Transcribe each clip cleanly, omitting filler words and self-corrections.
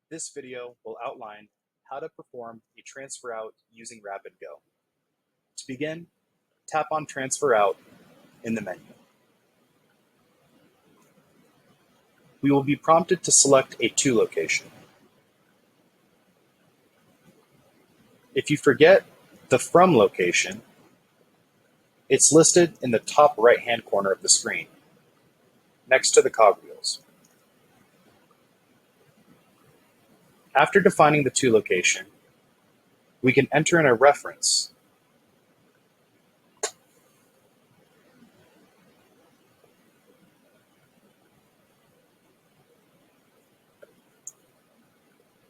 This video will outline how to perform a transfer out using RapidGO. To begin, tap on Transfer Out in the menu. We will be prompted to select a to location. If you forget the from location, it's listed in the top right-hand corner of the screen, next to the cogwheels. After defining the to location, we can enter in a reference.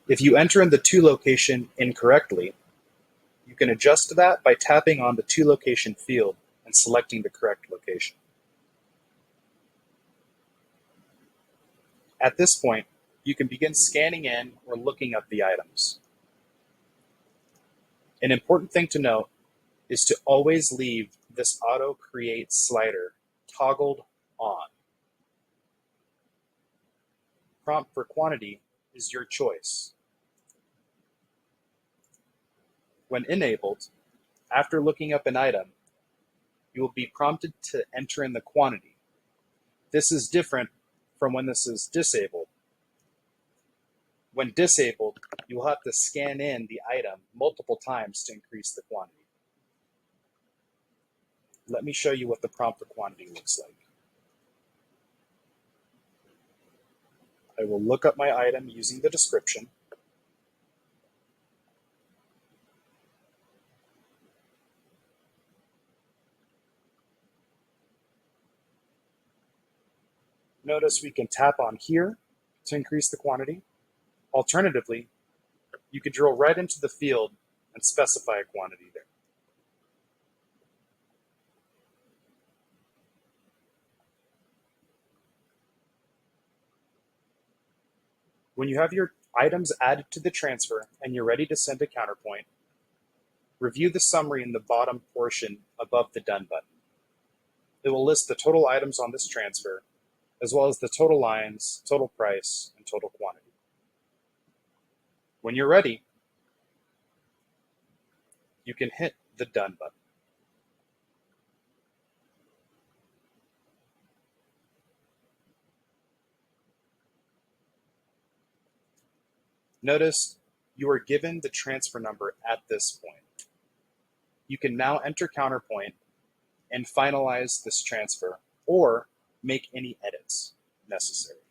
If you enter in the to location incorrectly, you can adjust that by tapping on the to location field and selecting the correct location. At this point, you can begin scanning in or looking up the items. An important thing to note is to always leave this auto create slider toggled on. Prompt for quantity is your choice. When enabled, after looking up an item, you will be prompted to enter in the quantity. This is different from when this is disabled. When disabled, you will have to scan in the item multiple times to increase the quantity. Let me show you what the prompt for quantity looks like. I will look up my item using the description. Notice we can tap on here to increase the quantity. Alternatively, you could drill right into the field and specify a quantity there. When you have your items added to the transfer and you're ready to send a counterpoint, review the summary in the bottom portion above the Done button. It will list the total items on this transfer, as well as the total lines, total price, and total quantity. When you're ready, you can hit the Done button. Notice you are given the transfer number at this point. You can now enter counterpoint and finalize this transfer or make any edits necessary.